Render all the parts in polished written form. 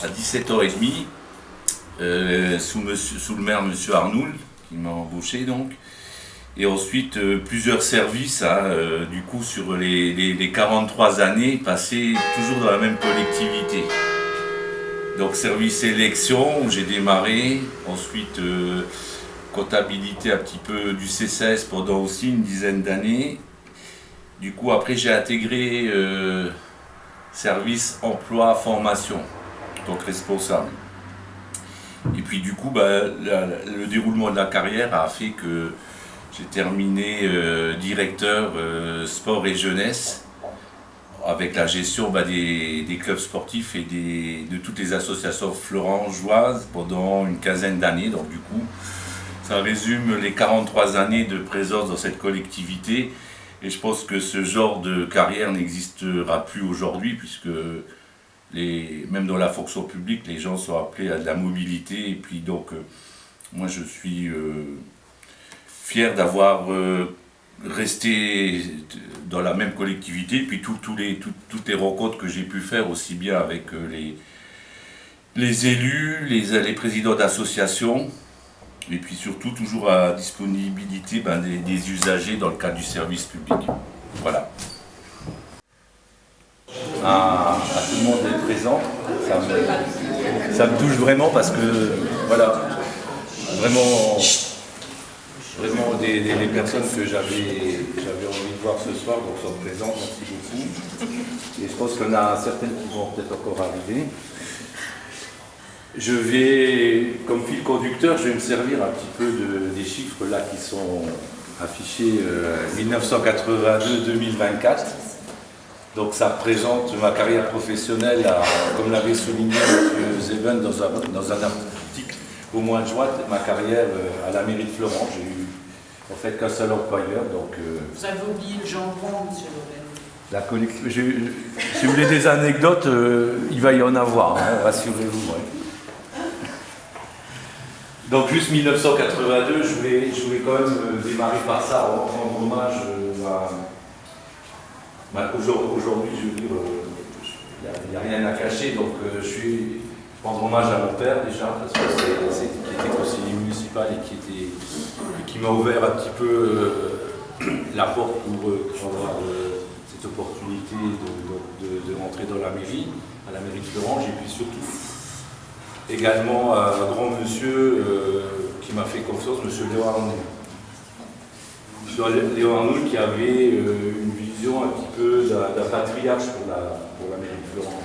à 17h30, sous le maire M. Arnoul, qui m'a embauché donc. Et ensuite, plusieurs services, du coup, sur les 43 années passées toujours dans la même collectivité. Donc, service élection, où j'ai démarré. Ensuite, comptabilité un petit peu du CCS pendant aussi une dizaine d'années. Du coup, après, j'ai intégré service emploi formation, donc responsable. Et puis, du coup, le déroulement de la carrière a fait que j'ai terminé directeur sport et jeunesse avec la gestion des clubs sportifs et de toutes les associations florangeoises pendant une quinzaine d'années. Donc du coup, ça résume les 43 années de présence dans cette collectivité. Et je pense que ce genre de carrière n'existera plus aujourd'hui puisque même dans la fonction publique, les gens sont appelés à de la mobilité. Et puis donc, moi je suis fier d'avoir resté dans la même collectivité, puis toutes les rencontres que j'ai pu faire, aussi bien avec les élus, les présidents d'associations, et puis surtout toujours à disponibilité des usagers dans le cadre du service public. Voilà. À tout le monde d'être présent, ça me touche vraiment parce que, voilà, vraiment les personnes que j'avais envie de voir ce soir donc sont présentes, merci beaucoup. Et je pense qu'il y en a certaines qui vont peut-être encore arriver. Je vais, comme fil conducteur, je vais me servir un petit peu des chiffres là qui sont affichés 1982-2024. Donc ça représente ma carrière professionnelle, comme l'avait souligné M. Zeben dans un article au mois de juin, ma carrière à la mairie de Florent. J'ai eu en fait qu'un seul employeur. Donc, vous avez oublié le jambon, M. Lorraine. Si vous voulez des anecdotes, il va y en avoir, rassurez-vous. Ouais. Donc juste 1982, je voulais quand même démarrer par ça, rendre hommage aujourd'hui, je veux dire, il n'y a rien à cacher, donc je suis rendre hommage à mon père déjà, parce que qui était conseiller municipal et qui m'a ouvert un petit peu la porte pour avoir cette opportunité de rentrer dans la mairie, à la mairie de Florent. Et puis surtout également un grand monsieur qui m'a fait confiance, M. Léo Arnoul. Léo Arnoul qui avait une vision un petit peu d'un patriarche pour la mairie de Florent.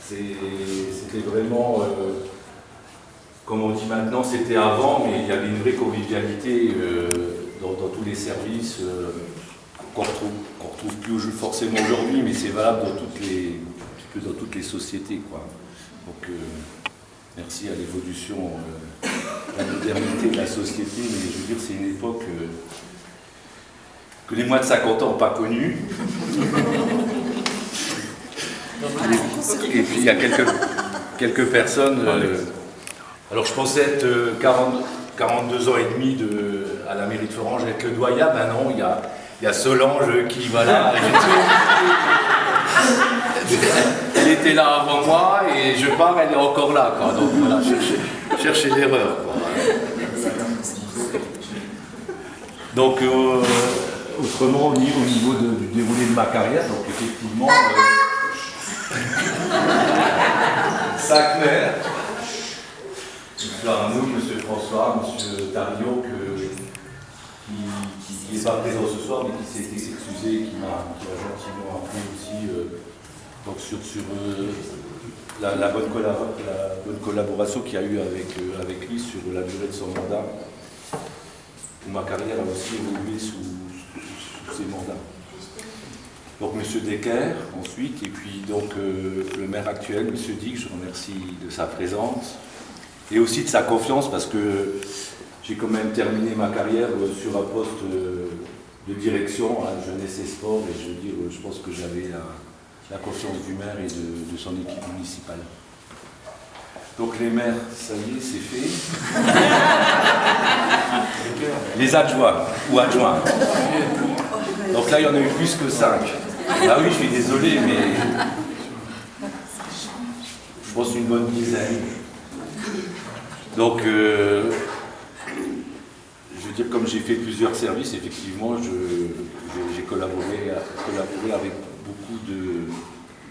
C'était vraiment, comme on dit maintenant, c'était avant, mais il y avait une vraie convivialité dans tous les services qu'on retrouve plus forcément aujourd'hui, mais c'est valable dans toutes les sociétés, quoi. Donc, merci à l'évolution, la modernité de la société, mais je veux dire, c'est une époque que les moins de 50 ans n'ont pas connue. Et puis il y a quelques personnes. Alors je pensais être 42 ans et demi à la mairie de Florent, je vais être le doyen. Ben non, il y a Solange qui, voilà. Elle était là avant moi et je pars, elle est encore là, quoi. Donc voilà, chercher l'erreur. Donc autrement, au niveau du déroulé de ma carrière, donc effectivement. 5 maires, M. Arnaud, M. François, M. Tario, qui n'est pas présent ce soir, mais qui s'est excusé et qui m'a gentiment appelé aussi donc sur la bonne collaboration qu'il y a eu avec lui sur la durée de son mandat, où ma carrière a aussi évolué sous ses mandats. Donc M. Decker ensuite, et puis donc le maire actuel, M. Dick, je remercie de sa présence et aussi de sa confiance parce que j'ai quand même terminé ma carrière sur un poste de direction à jeunesse et sport et je veux dire, je pense que j'avais la confiance du maire et de son équipe municipale. Donc les maires, ça y est, c'est fait. Les adjoints ou adjoints. Donc là, il y en a eu plus que 5. Ah oui, je suis désolé, mais pense une bonne dizaine. Donc, je veux dire, comme j'ai fait plusieurs services, effectivement, j'ai collaboré avec beaucoup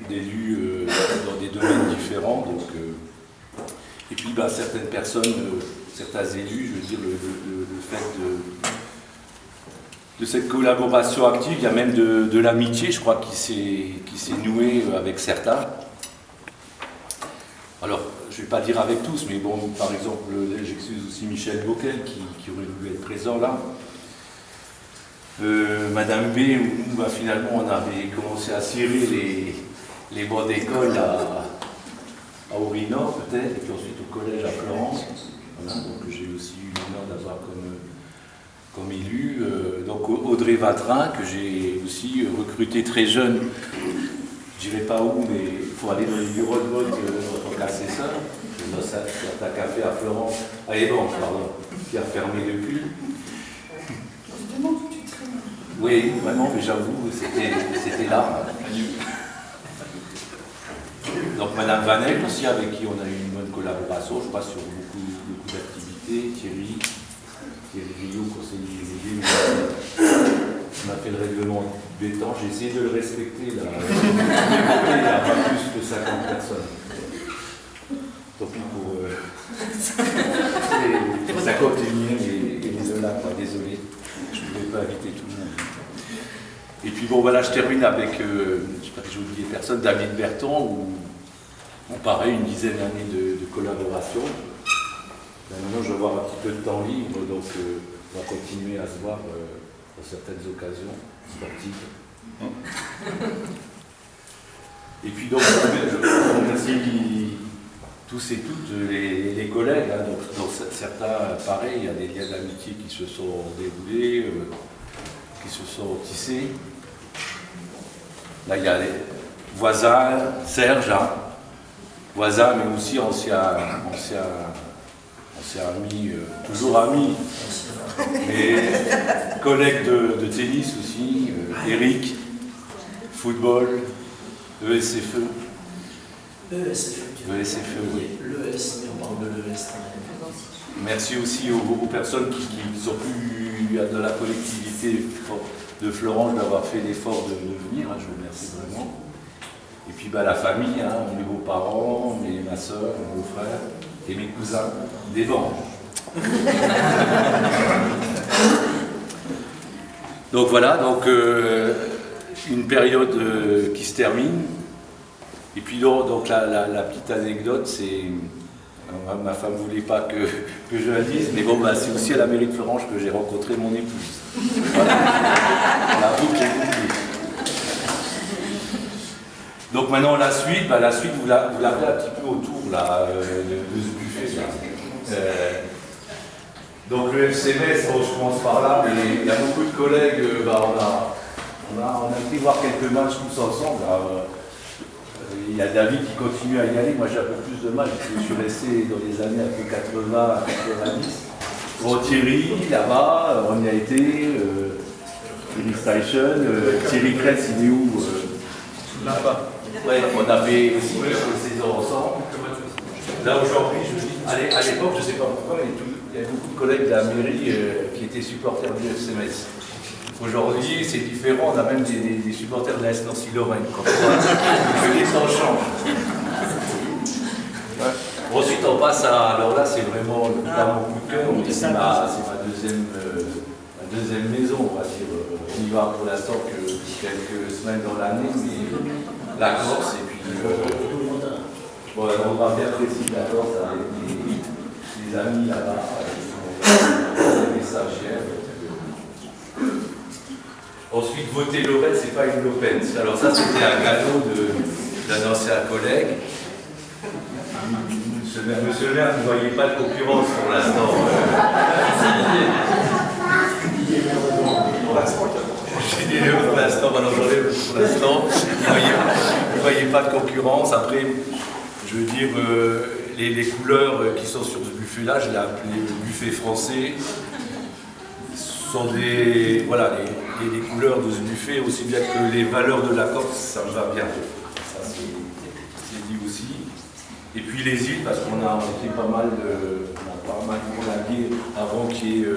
d'élus dans des domaines différents. Donc, et puis, certaines personnes, certains élus, je veux dire, le fait de cette collaboration active, il y a même de l'amitié, je crois, qui s'est nouée avec certains. Alors, je ne vais pas dire avec tous, mais bon, par exemple, j'excuse aussi Michel Bocquel qui aurait voulu être présent là. Madame B, où nous, finalement, on avait commencé à cirer les bancs d'école à Aurinor, peut-être, et puis ensuite au collège à Florence. Voilà, donc j'ai aussi eu l'honneur d'avoir comme élu. Donc Audrey Vatrin, que j'ai aussi recruté très jeune. Je ne dirais pas où, mais il faut aller dans les bureaux de vote de notre assesseur, dans un café à Florence, à Ébange, pardon, qui a fermé depuis. Je demande où tu traînes. Oui, vraiment, mais j'avoue, c'était là. Donc Madame Vanel aussi, avec qui on a eu une bonne collaboration, je crois, sur beaucoup d'activités. Thierry Rio, conseiller immobilier, on a fait le règlement béton, j'ai essayé de le respecter là. Il n'y a pas plus que 50 personnes. Tant pis pour les 51e et les deux-là, désolé, je ne pouvais pas inviter tout le monde. Et puis bon voilà, je termine avec, je ne sais pas si j'ai oublié personne, David Berton, où pareil, une dizaine d'années de collaboration. Là, maintenant, je vais avoir un petit peu de temps libre, donc on va continuer à se voir dans certaines occasions sportives. Et puis donc, je remercie tous et toutes les collègues. Hein, donc certains, pareil, il y a des liens d'amitié qui se sont déroulés, qui se sont tissés. Là, il y a les voisins, Serge, hein, voisin, mais aussi ancien ami, toujours ami, mais collègue de tennis aussi, Eric, football, ESFE. ESFE, oui. L'ES, mais on parle de l'ES. Merci aussi aux personnes qui sont plus dans la collectivité de Florence d'avoir fait l'effort de venir, hein, je vous remercie vraiment. Et puis la famille, hein, mes beaux-parents, ma soeur, mon beau-frère et mes cousins des Banges. Donc voilà, donc une période qui se termine. Et puis donc la petite anecdote, c'est... Ma femme ne voulait pas que je la dise, mais bon, c'est aussi à la mairie de Florence que j'ai rencontré mon épouse. Voilà. La boucle est bouclée. Donc maintenant la suite, vous l'avez un petit peu autour là, de ce buffet là. Donc le FCMS, je commence par là, mais il y a beaucoup de collègues, on a été voir quelques matchs tous ensemble. Là, il y a David qui continue à y aller, moi j'ai un peu plus de mal, je suis resté dans les années un peu 80 à 90. Bon, Thierry, là-bas, on y a été, Thierry Station, Thierry Kretz, il est où là-bas. Ouais, on avait aussi quelques saisons ensemble. Là aujourd'hui, à l'époque, je ne sais pas pourquoi, il y a beaucoup de collègues de la mairie qui étaient supporters du FCMS. Aujourd'hui, c'est différent, on a même des supporters de la S Nancy-Lorraine. Les temps changent. Bon, ensuite, on passe à. Alors là, c'est vraiment pas mon coup de cœur, c'est ma deuxième maison, on va dire. On y va pour l'instant que quelques semaines dans l'année, mais la Corse, et puis. Bon, on va bien préciser la Corse avec les amis là-bas, les messagières. Ensuite, voter Lorraine, c'est pas une Lopez. Alors ça, c'était un cadeau d'un ancien collègue. Monsieur le maire, vous ne voyez pas de concurrence pour l'instant. J'ai dit pour l'instant, maintenant j'enlève pour l'instant. Vous ne voyez pas de concurrence. Après, je veux dire, les couleurs qui sont sur ce buffet-là, je l'ai appelé le buffet français. Sont des, voilà, les couleurs de ce buffet, aussi bien que les valeurs de la Corse, ça me va bien. Ça, c'est dit aussi. Et puis les îles, parce qu'on a été pas mal prolongué avant qu'il y ait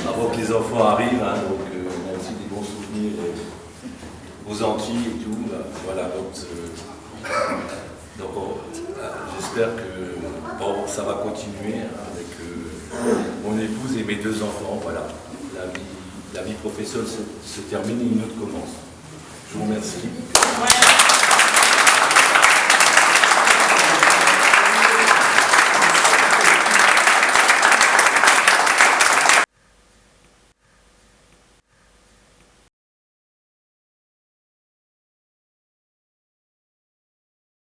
avant que les enfants arrivent, hein, donc on a aussi des bons souvenirs aux Antilles et tout. Voilà, donc j'espère que ça va continuer avec mon épouse et mes 2 enfants. Voilà, la vie professionnelle se termine et une autre commence. Je vous remercie.